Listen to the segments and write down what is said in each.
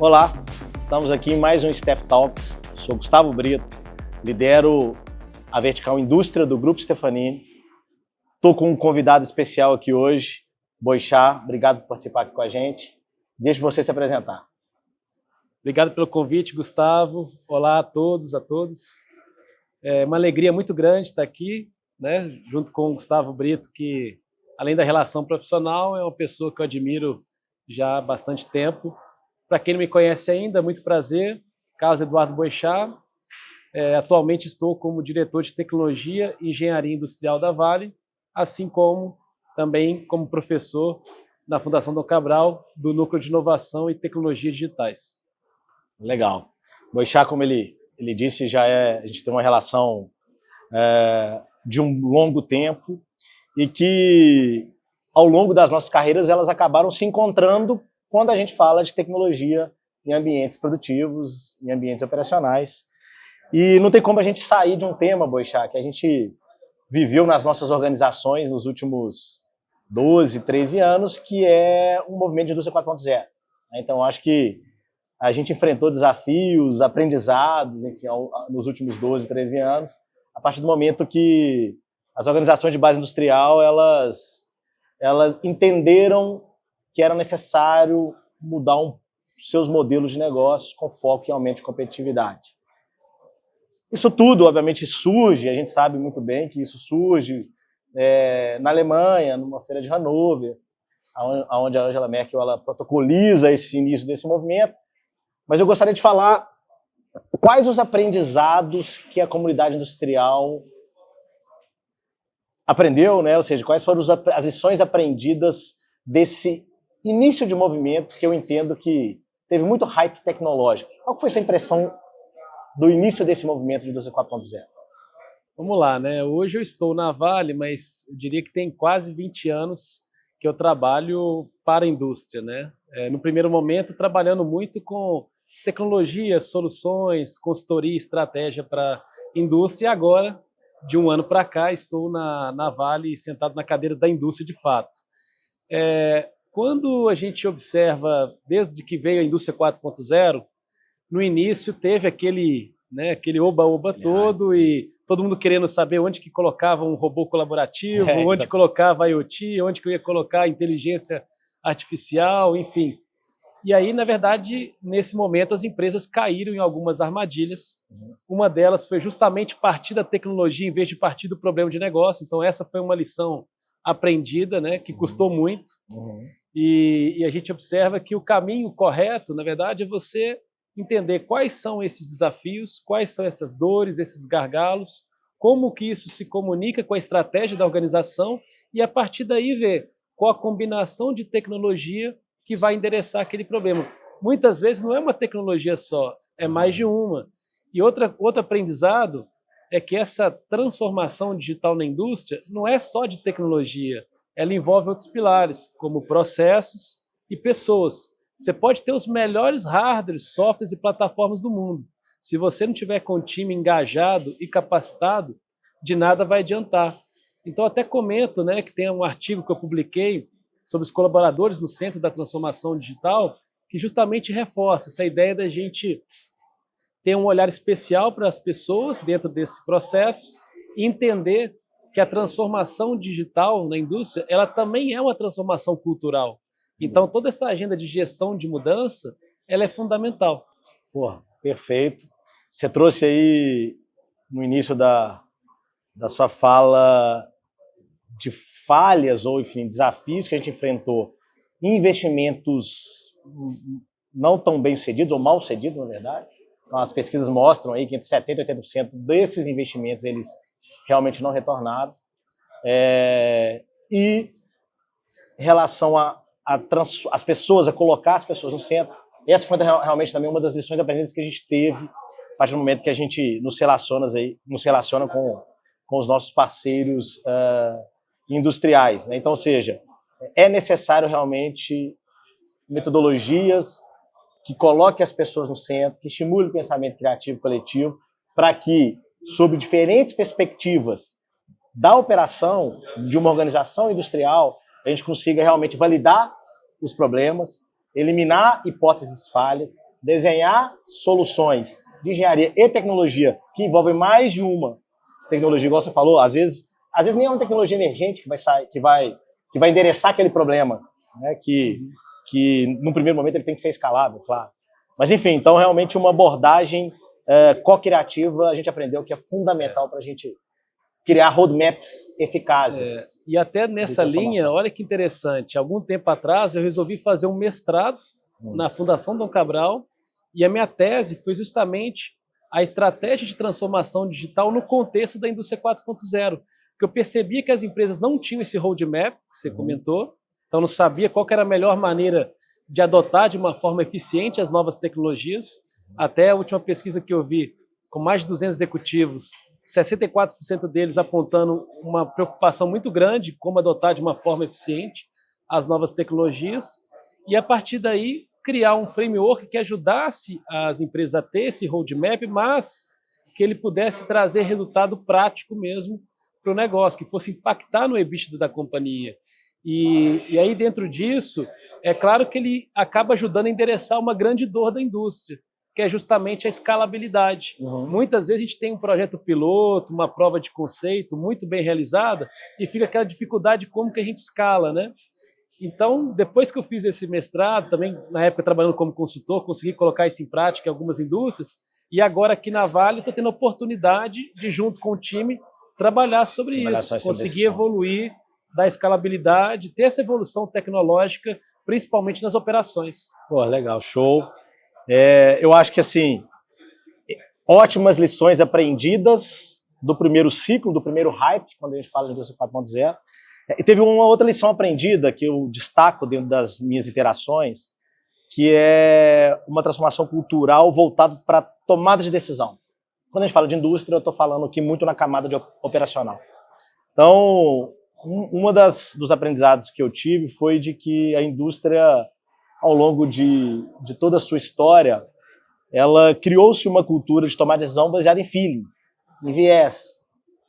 Olá, estamos aqui em mais um Staff Talks. Sou Gustavo Brito, lidero a vertical indústria do Grupo Stefanini. Estou com um convidado especial aqui hoje, Boixá. Obrigado por participar aqui com a gente. Deixa você se apresentar. Obrigado pelo convite, Gustavo. Olá a todos, a todos. É uma alegria muito grande estar aqui, né, junto com o Gustavo Brito, que, além da relação profissional, é uma pessoa que eu admiro já há bastante tempo. Para quem não me conhece ainda, muito prazer. Carlos Eduardo Boixá. Atualmente estou como diretor de Tecnologia e Engenharia Industrial da Vale, assim como também como professor na Fundação Dom Cabral, do Núcleo de Inovação e Tecnologias Digitais. Legal. Boixá, como ele disse, a gente tem uma relação de um longo tempo e que, ao longo das nossas carreiras, elas acabaram se encontrando quando a gente fala de tecnologia em ambientes produtivos, em ambientes operacionais. E não tem como a gente sair de um tema, Boixá, que a gente viveu nas nossas organizações nos últimos 12, 13 anos, que é o movimento de indústria 4.0. Então, acho que a gente enfrentou desafios, aprendizados, enfim, nos últimos 12, 13 anos, a partir do momento que as organizações de base industrial, elas entenderam que era necessário mudar seus modelos de negócios com foco em aumento de competitividade. Isso tudo, obviamente, surge, a gente sabe muito bem que isso surge na Alemanha, numa feira de Hannover, onde a Angela Merkel ela protocoliza esse início desse movimento. Mas eu gostaria de falar quais os aprendizados que a comunidade industrial aprendeu, né? Ou seja, quais foram as lições aprendidas desse início de movimento que eu entendo que teve muito hype tecnológico. Qual foi a sua impressão do início desse movimento de indústria 4.0? Vamos lá, né? Hoje eu estou na Vale, mas eu diria que tem quase 20 anos que eu trabalho para a indústria, né? No primeiro momento, trabalhando muito com tecnologia, soluções, consultoria, estratégia para a indústria, e agora, de um ano para cá, estou na Vale, sentado na cadeira da indústria de fato. Quando a gente observa, desde que veio a indústria 4.0, no início teve aquele oba-oba todo e todo mundo querendo saber onde que colocava um robô colaborativo, onde colocava IoT, onde que eu ia colocar inteligência artificial, enfim. E aí, na verdade, nesse momento, as empresas caíram em algumas armadilhas. Uma delas foi justamente partir da tecnologia em vez de partir do problema de negócio. Então, essa foi uma lição aprendida, né, que custou muito. E a gente observa que o caminho correto, na verdade, é você entender quais são esses desafios, quais são essas dores, esses gargalos, como que isso se comunica com a estratégia da organização e, a partir daí, ver qual a combinação de tecnologia que vai endereçar aquele problema. Muitas vezes não é uma tecnologia só, é mais de uma. E outro aprendizado é que essa transformação digital na indústria não é só de tecnologia, ela envolve outros pilares, como processos e pessoas. Você pode ter os melhores hardwares, softwares e plataformas do mundo. Se você não tiver com o time engajado e capacitado, de nada vai adiantar. Então, até comento, né, que tem um artigo que eu publiquei sobre os colaboradores no Centro da Transformação Digital, que justamente reforça essa ideia da gente ter um olhar especial para as pessoas dentro desse processo e entender que a transformação digital na indústria, ela também é uma transformação cultural. Então, toda essa agenda de gestão de mudança, ela é fundamental. Porra, perfeito. Você trouxe aí, no início da sua fala, de falhas ou, enfim, desafios que a gente enfrentou em investimentos não tão bem sucedidos, ou mal sucedidos, na verdade. Então, as pesquisas mostram aí que entre 70% e 80% desses investimentos, eles realmente não retornaram. E em relação as pessoas, a colocar as pessoas no centro, essa foi realmente também uma das lições aprendidas que a gente teve a partir do momento que a gente nos relaciona com os nossos parceiros industriais, né? Então, ou seja, é necessário realmente metodologias que coloquem as pessoas no centro, que estimulem o pensamento criativo coletivo, para que, sob diferentes perspectivas da operação de uma organização industrial, a gente consiga realmente validar os problemas, eliminar hipóteses falhas desenhar soluções de engenharia e tecnologia que envolvem mais de uma tecnologia, igual você falou, às vezes nem é uma tecnologia emergente que vai endereçar aquele problema, né? Que no primeiro momento ele tem que ser escalável, claro. Mas enfim, então realmente uma abordagem co-criativa a gente aprendeu que é fundamental para a gente criar roadmaps eficazes. E até nessa linha, olha que interessante, algum tempo atrás eu resolvi fazer um mestrado na Fundação Dom Cabral e a minha tese foi justamente a estratégia de transformação digital no contexto da indústria 4.0, porque eu percebia que as empresas não tinham esse roadmap que você comentou, então não sabia qual que era a melhor maneira de adotar de uma forma eficiente as novas tecnologias. Até a última pesquisa que eu vi, com mais de 200 executivos, 64% deles apontando uma preocupação muito grande como adotar de uma forma eficiente as novas tecnologias e, a partir daí, criar um framework que ajudasse as empresas a ter esse roadmap, mas que ele pudesse trazer resultado prático mesmo para o negócio, que fosse impactar no EBITDA da companhia. E aí, dentro disso, é claro que ele acaba ajudando a endereçar uma grande dor da indústria, que é justamente a escalabilidade. Muitas vezes a gente tem um projeto piloto, uma prova de conceito muito bem realizada e fica aquela dificuldade de como que a gente escala, né? Então, depois que eu fiz esse mestrado, também na época trabalhando como consultor, consegui colocar isso em prática em algumas indústrias e agora aqui na Vale estou tendo a oportunidade de, junto com o time, trabalhar sobre isso, conseguir evoluir da escalabilidade, ter essa evolução tecnológica, principalmente nas operações. Pô, legal, show. Eu acho que, assim, ótimas lições aprendidas do primeiro ciclo, do primeiro hype, quando a gente fala de indústria 4.0. E teve uma outra lição aprendida que eu destaco dentro das minhas interações, que é uma transformação cultural voltada para tomada de decisão. Quando a gente fala de indústria, eu estou falando aqui muito na camada operacional. Então, dos aprendizados que eu tive foi de que a indústria, ao longo de toda a sua história, ela criou-se uma cultura de tomar decisão baseada em feeling, em viés,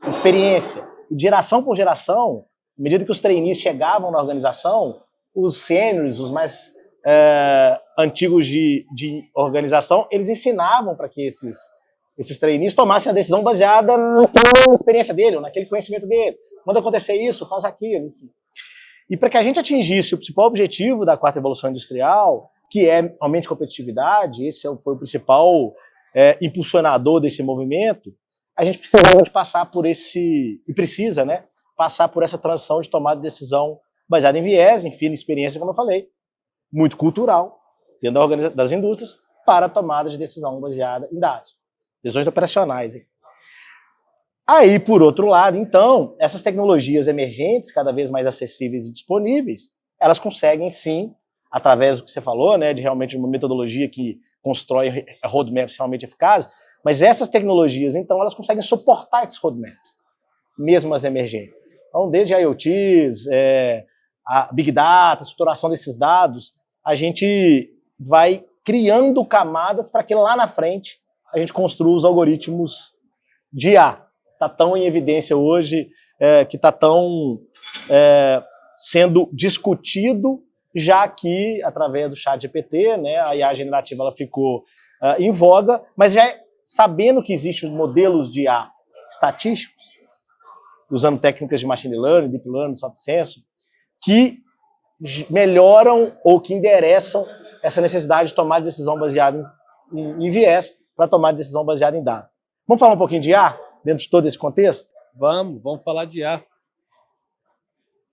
em experiência. E de geração por geração, à medida que os trainees chegavam na organização, os sêniores, os mais antigos de organização, eles ensinavam para que esses trainees tomassem a decisão baseada na experiência dele, ou naquele conhecimento dele. Quando acontecer isso, faz aquilo, enfim. E para que a gente atingisse o principal objetivo da quarta evolução industrial, que é aumente competitividade, esse foi o principal impulsionador desse movimento, a gente precisava passar por precisa, né, passar por essa transição de tomada de decisão baseada em viés, em feeling, experiência, como eu falei, muito cultural, dentro das indústrias, para a tomada de decisão baseada em dados, decisões operacionais. Aí, por outro lado, então, essas tecnologias emergentes, cada vez mais acessíveis e disponíveis, elas conseguem, sim, através do que você falou, né, de realmente uma metodologia que constrói roadmaps realmente eficazes, mas essas tecnologias, então, elas conseguem suportar esses roadmaps, mesmo as emergentes. Então, desde IoTs, a Big Data, a estruturação desses dados, a gente vai criando camadas para que lá na frente a gente construa os algoritmos de IA. Está tão em evidência hoje, que está tão sendo discutido, já que, através do ChatGPT, né, a IA generativa ela ficou em voga, mas já sabendo que existem modelos de IA estatísticos, usando técnicas de machine learning, deep learning, soft sensor, que melhoram ou que endereçam essa necessidade de tomar decisão baseada em viés para tomar decisão baseada em dados. Vamos falar um pouquinho de IA? Dentro de todo esse contexto? Vamos falar de IA.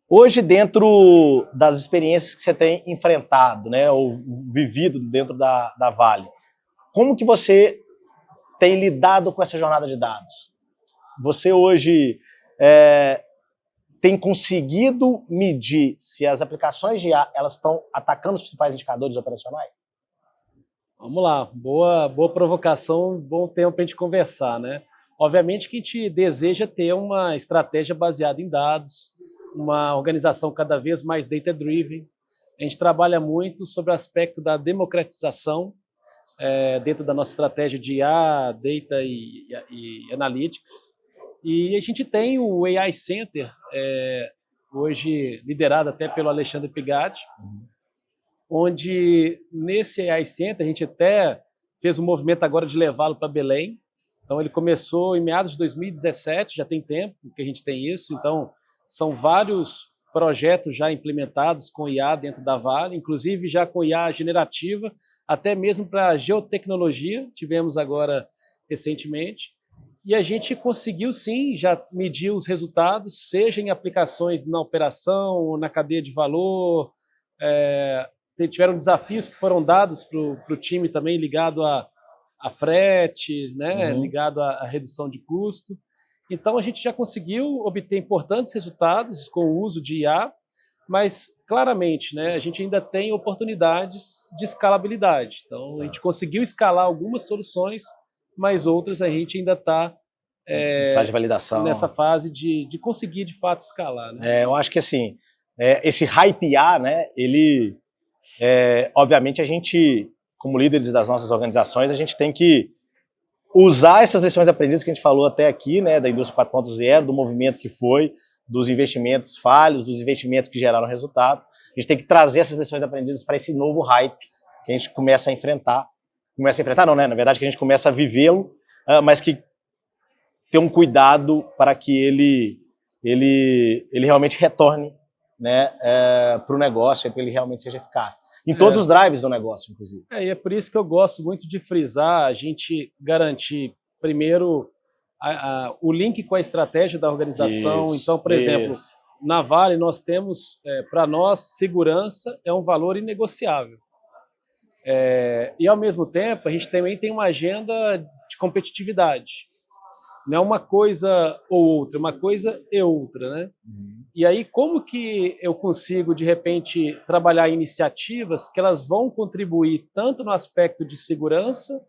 Hoje, dentro das experiências que você tem enfrentado, né, ou vivido dentro da Vale, como que você tem lidado com essa jornada de dados? Você hoje tem conseguido medir se as aplicações de IA elas estão atacando os principais indicadores operacionais? Vamos lá, boa provocação, bom tempo para a gente conversar, né? Obviamente que a gente deseja ter uma estratégia baseada em dados, uma organização cada vez mais data-driven. A gente trabalha muito sobre o aspecto da democratização dentro da nossa estratégia de IA, Data e Analytics. E a gente tem o AI Center, hoje liderado até pelo Alexandre Pigatti, onde nesse AI Center a gente até fez um movimento agora de levá-lo para Belém. Então ele começou em meados de 2017, já tem tempo que a gente tem isso, então são vários projetos já implementados com IA dentro da Vale, inclusive já com IA generativa, até mesmo para geotecnologia, tivemos agora recentemente, e a gente conseguiu sim já medir os resultados, seja em aplicações na operação, na cadeia de valor, tiveram desafios que foram dados para o time também ligado a frete, né, ligado à redução de custo. Então, a gente já conseguiu obter importantes resultados com o uso de IA, mas, claramente, né, a gente ainda tem oportunidades de escalabilidade. Então, a gente conseguiu escalar algumas soluções, mas outras a gente ainda está fase de validação. Nessa fase de conseguir, de fato, escalar. Né? Eu acho que, assim, esse hype IA, né, ele, obviamente, a gente, como líderes das nossas organizações, a gente tem que usar essas lições aprendidas que a gente falou até aqui, né, da indústria 4.0, do movimento que foi, dos investimentos falhos, dos investimentos que geraram resultado. A gente tem que trazer essas lições aprendidas para esse novo hype que a gente começa a enfrentar. Começa a enfrentar não, né? Na verdade, que a gente começa a vivê-lo, mas que tem um cuidado para que ele realmente retorne, né, para o negócio, para ele realmente seja eficaz. Em todos os drives do negócio, inclusive. E é por isso que eu gosto muito de frisar, a gente garantir, primeiro, o link com a estratégia da organização. Então, por exemplo, na Vale nós temos, para nós, segurança é um valor inegociável. E, ao mesmo tempo, a gente também tem uma agenda de competitividade. Não é uma coisa ou outra, uma coisa e outra, né? E aí, como que eu consigo, de repente, trabalhar iniciativas que elas vão contribuir tanto no aspecto de segurança,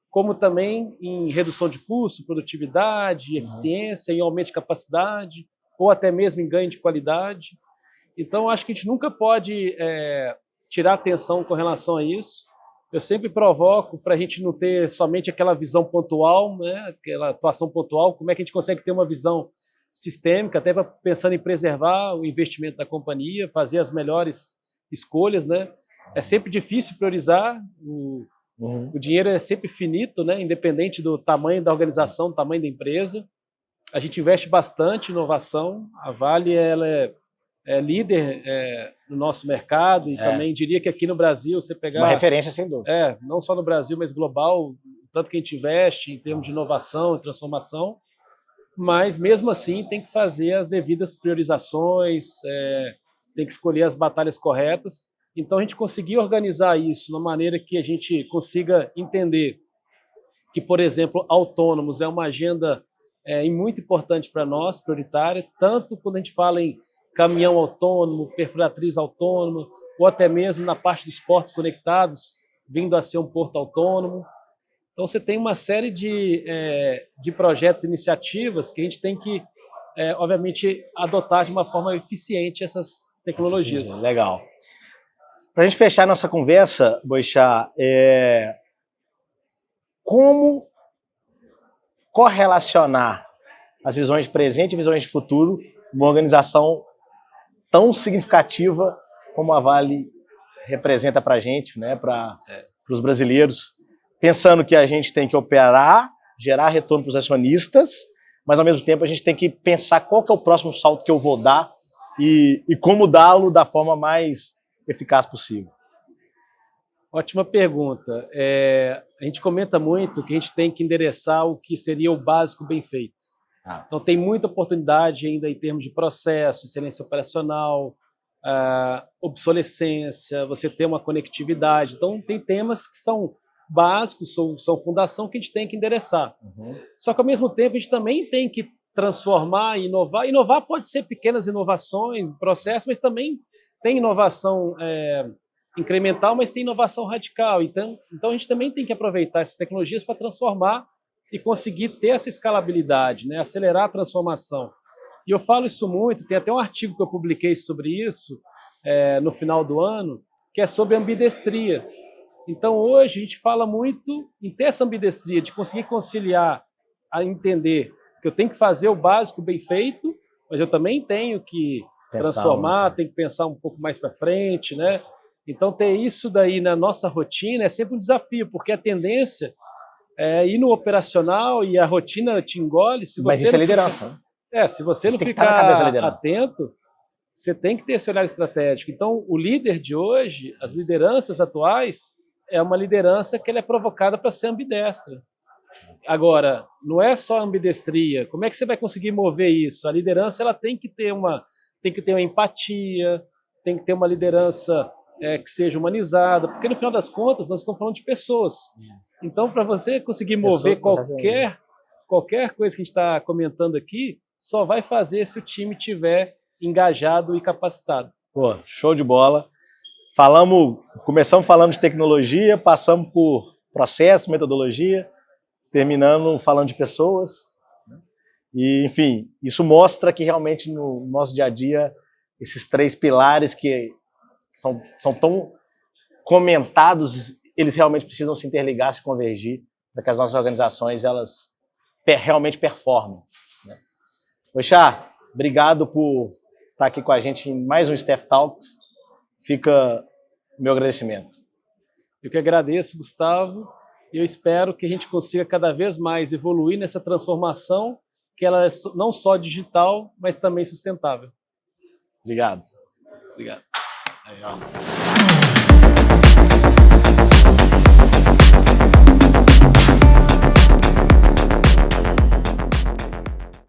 como também em redução de custo, produtividade, eficiência, em aumento de capacidade, ou até mesmo em ganho de qualidade. Então, acho que a gente nunca pode tirar atenção com relação a isso. Eu sempre provoco para a gente não ter somente aquela visão pontual, né, aquela atuação pontual, como é que a gente consegue ter uma visão sistêmica, até pensando em preservar o investimento da companhia, fazer as melhores escolhas, né? É sempre difícil priorizar, o dinheiro é sempre finito, né, independente do tamanho da organização, do tamanho da empresa. A gente investe bastante em inovação, a Vale ela é líder no nosso mercado e também diria que aqui no Brasil você pegar... Uma referência, sem dúvida. Não só no Brasil, mas global, tanto que a gente investe em termos de inovação e transformação, mas mesmo assim tem que fazer as devidas priorizações, tem que escolher as batalhas corretas. Então a gente conseguir organizar isso de uma maneira que a gente consiga entender que, por exemplo, autônomos é uma agenda muito importante para nós, prioritária, tanto quando a gente fala em caminhão autônomo, perfuratriz autônoma, ou até mesmo na parte dos portos conectados, vindo a ser um porto autônomo. Então, você tem uma série de projetos, iniciativas que a gente tem que, obviamente, adotar de uma forma eficiente essas tecnologias. Legal. Para a gente fechar nossa conversa, Boixá, como correlacionar as visões de presente e visões de futuro uma organização tão significativa como a Vale representa para a gente, né, para os brasileiros, pensando que a gente tem que operar, gerar retorno para os acionistas, mas ao mesmo tempo a gente tem que pensar qual que é o próximo salto que eu vou dar e como dá-lo da forma mais eficaz possível. Ótima pergunta. A gente comenta muito que a gente tem que endereçar o que seria o básico bem feito. Então, tem muita oportunidade ainda em termos de processo, excelência operacional, obsolescência, você ter uma conectividade. Então, tem temas que são básicos, são fundação que a gente tem que endereçar. Só que, ao mesmo tempo, a gente também tem que transformar e inovar. Inovar pode ser pequenas inovações, processo, mas também tem inovação incremental, mas tem inovação radical. Então, a gente também tem que aproveitar essas tecnologias para transformar e conseguir ter essa escalabilidade, né? Acelerar a transformação. E eu falo isso muito, tem até um artigo que eu publiquei sobre isso no final do ano, que é sobre ambidestria. Então, hoje, a gente fala muito em ter essa ambidestria, de conseguir conciliar, a entender que eu tenho que fazer o básico bem feito, mas eu também tenho que transformar, tenho que pensar um pouco mais para frente, né? Então, ter isso daí na nossa rotina é sempre um desafio, porque a tendência é ir no operacional e a rotina te engole. Se Mas você isso é não liderança, né? se você Isso não tem que estar na cabeça da ficar liderança. atento, você tem que ter esse olhar estratégico. Então, o líder de hoje, as lideranças atuais, é uma liderança que ela é provocada para ser ambidestra. Agora, não é só ambidestria. Como é que você vai conseguir mover isso? A liderança ela tem que ter uma empatia, tem que ter uma liderança que seja humanizada, porque no final das contas nós estamos falando de pessoas. Então, para você conseguir mover qualquer coisa que a gente está comentando aqui, só vai fazer se o time tiver engajado e capacitado. Pô, show de bola. Começamos falando de tecnologia, passamos por processo, metodologia, terminando falando de pessoas. E, enfim, isso mostra que realmente no nosso dia a dia, esses 3 pilares que são tão comentados, eles realmente precisam se interligar, se convergir, para que as nossas organizações elas realmente performem. Né? Oxá, obrigado por estar aqui com a gente em mais um Staff Talks. Fica o meu agradecimento. Eu que agradeço, Gustavo, e eu espero que a gente consiga cada vez mais evoluir nessa transformação, que ela é não só digital, mas também sustentável. Obrigado. Obrigado. Aí, ó.